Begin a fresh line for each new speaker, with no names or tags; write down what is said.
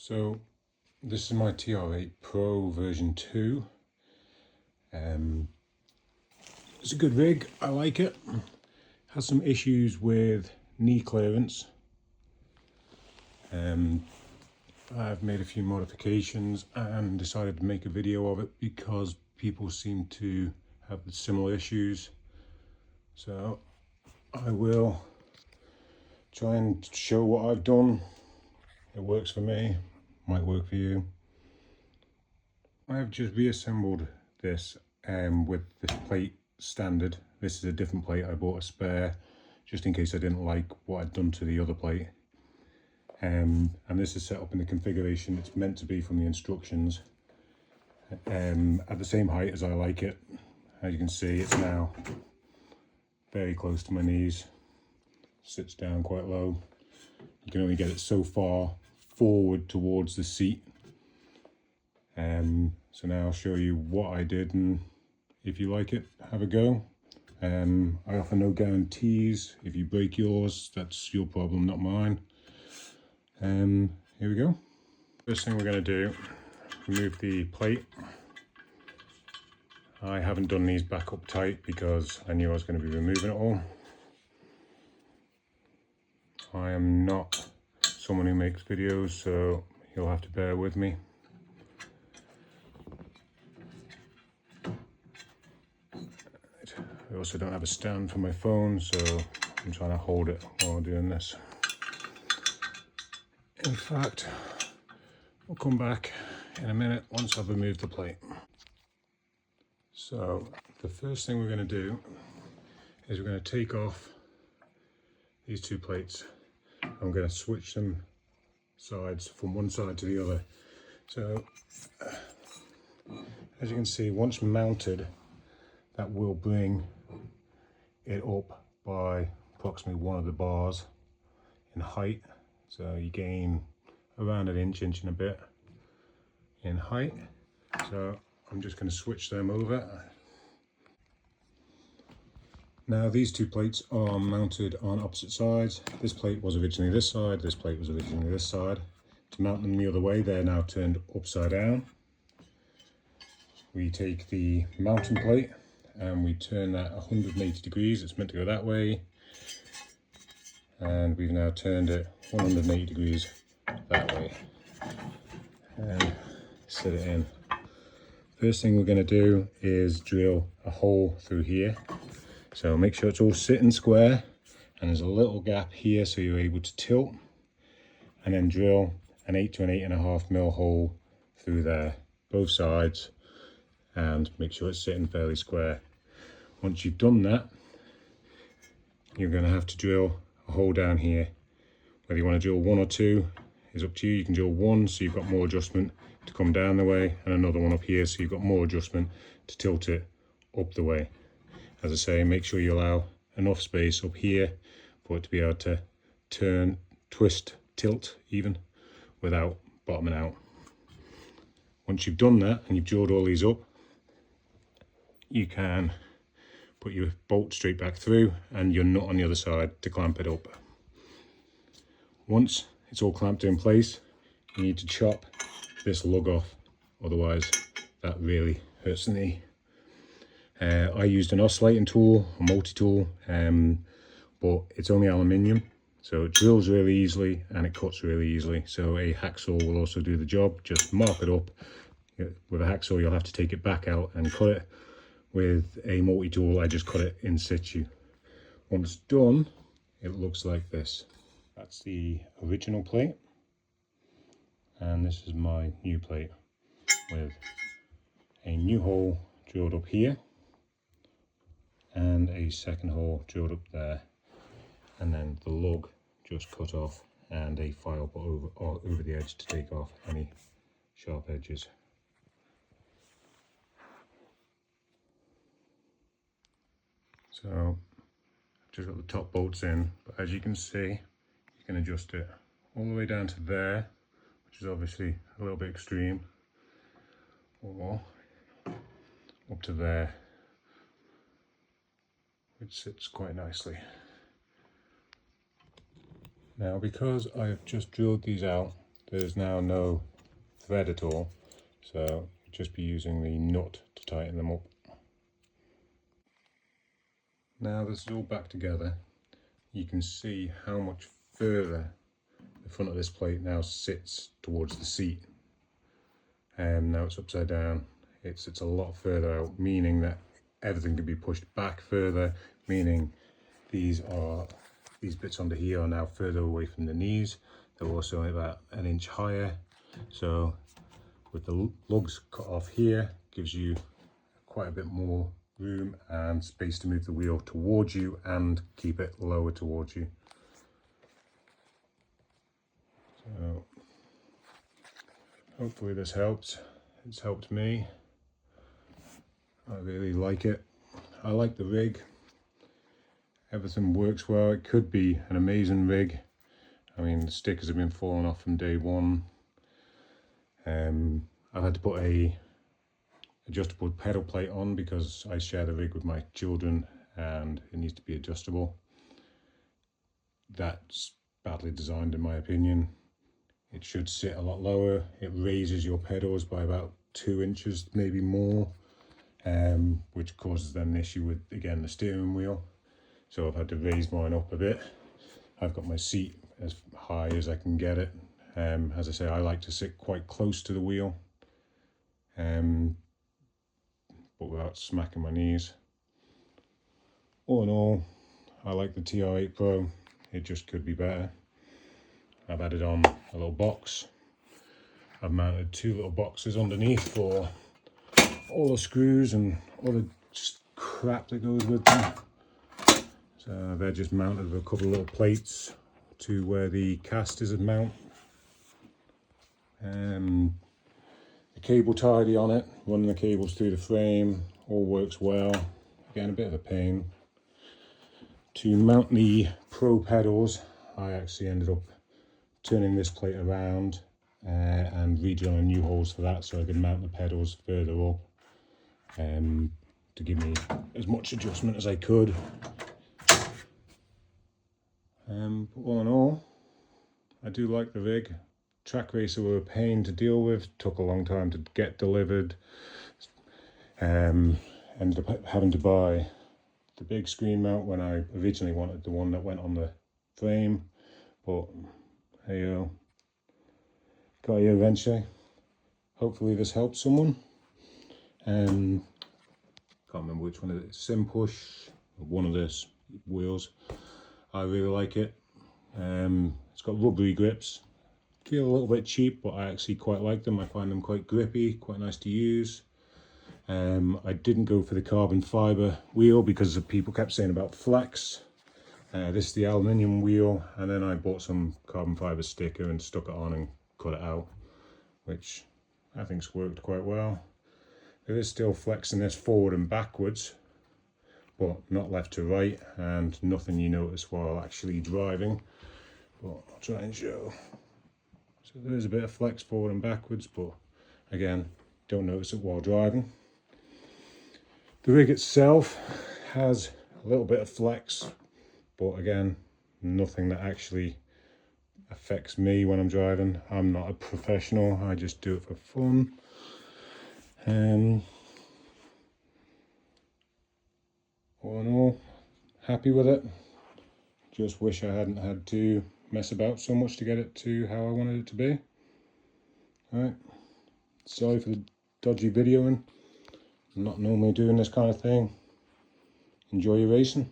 So this is my Tr8 Pro version 2. It's a good rig, I like it. Has some issues with knee clearance. I've made a few modifications and decided to make a video of it because people seem to have similar issues. So I will try and show what I've done. It works for me, might work for you. I've just reassembled this with this plate standard. This is a different plate. I bought a spare just in case I didn't like what I'd done to the other plate. And this is set up in the configuration it's meant to be from the instructions, at the same height as I like it. As you can see, it's now very close to my knees, sits down quite low. You can only get it so far forward towards the seat. So now I'll show you what I did, and if you like it, have a go. I offer no guarantees. If you break yours, that's your problem, not mine. Here we go. First thing we're going to do, remove the plate. I haven't done these back up tight because I knew I was going to be removing it all. I am not someone who makes videos, so you'll have to bear with me. I also don't have a stand for my phone, so I'm trying to hold it while doing this. In fact, we'll come back in a minute once I've removed the plate. So the first thing we're going to do is we're going to take off these two plates. I'm going to switch them sides from one side to the other. So as you can see, once mounted, that will bring it up by approximately one of the bars in height. So you gain around an inch and a bit in height. So I'm just going to switch them over. Now these two plates are mounted on opposite sides. This plate was originally this side, this plate was originally this side. To mount them the other way, they're now turned upside down. We take the mounting plate and we turn that 180 degrees. It's meant to go that way. And we've now turned it 180 degrees that way. And set it in. First thing we're going to do is drill a hole through here. So make sure it's all sitting square and there's a little gap here so you're able to tilt. And then drill an 8 to an 8.5 mil hole through there, both sides, and make sure it's sitting fairly square. Once you've done that, you're going to have to drill a hole down here. Whether you want to drill one or two is up to you. You can drill one so you've got more adjustment to come down the way, and another one up here so you've got more adjustment to tilt it up the way. As I say, make sure you allow enough space up here for it to be able to turn, twist, tilt even without bottoming out. Once you've done that and you've drilled all these up, you can put your bolt straight back through and your nut on the other side to clamp it up. Once it's all clamped in place, you need to chop this lug off, otherwise that really hurts the knee. I used an oscillating tool, a multi-tool, but it's only aluminium, so it drills really easily and it cuts really easily. So a hacksaw will also do the job. Just mark it up. With a hacksaw you'll have to take it back out and cut it. With a multi-tool I just cut it in situ. Once done, it looks like this. That's the original plate, and this is my new plate with a new hole drilled up here and a second hole drilled up there, and then the lug just cut off and a file put over the edge to take off any sharp edges. So I've just got the top bolts in, but as you can see, you can adjust it all the way down to there, which is obviously a little bit extreme, or up to there, which sits quite nicely. Now because I have just drilled these out, there's now no thread at all, so just be using the nut to tighten them up. Now this is all back together, you can see how much further the front of this plate now sits towards the seat. And now it's upside down, it sits a lot further out, meaning that everything can be pushed back further, meaning these bits under here are now further away from the knees. They're also about an inch higher, so with the lugs cut off here, gives you quite a bit more room and space to move the wheel towards you and keep it lower towards you. So hopefully this helps. It's helped me. I really like it. I like the rig. Everything works well. It could be an amazing rig. I mean, the stickers have been falling off from day one. I've had to put a adjustable pedal plate on because I share the rig with my children and it needs to be adjustable. That's badly designed in my opinion. It should sit a lot lower. It raises your pedals by about 2 inches, maybe more, which causes then an issue with, again, the steering wheel. So I've had to raise mine up a bit. I've got my seat as high as I can get it. As I say, I like to sit quite close to the wheel, but without smacking my knees. All in all, I like the Tr8 Pro. It just could be better. I've added on a little box. I've mounted 2 little boxes underneath for all the screws and all the crap that goes with them. So they're just mounted with a couple of little plates to where the casters are mount. The cable tidy on it, running the cables through the frame, all works well. Again, a bit of a pain. To mount the Pro pedals, I actually ended up turning this plate around and redrilling new holes for that so I could mount the pedals further up to give me as much adjustment as I could. But all in all, I do like the rig. Track Racer were a pain to deal with, took a long time to get delivered. Ended up having to buy the big screen mount when I originally wanted the one that went on the frame, but hey yo, got here eventually. Hopefully this helps someone. Can't remember which one it is, Sim Push, one of this wheels. I really like it. It's got rubbery grips. Feel a little bit cheap, but I actually quite like them. I find them quite grippy, quite nice to use. I didn't go for the carbon fibre wheel because people kept saying about flex. This is the aluminium wheel, and then I bought some carbon fibre sticker and stuck it on and cut it out, which I think's worked quite well. There is still flexing this forward and backwards, but not left to right, and nothing you notice while actually driving, but I'll try and show. So there is a bit of flex forward and backwards, but again, don't notice it while driving. The rig itself has a little bit of flex, but again, nothing that actually affects me when I'm driving. I'm not a professional, I just do it for fun. All in all, happy with it. Just wish I hadn't had to mess about so much to get it to how I wanted it to be. Alright, sorry for the dodgy videoing. I'm not normally doing this kind of thing. Enjoy your racing.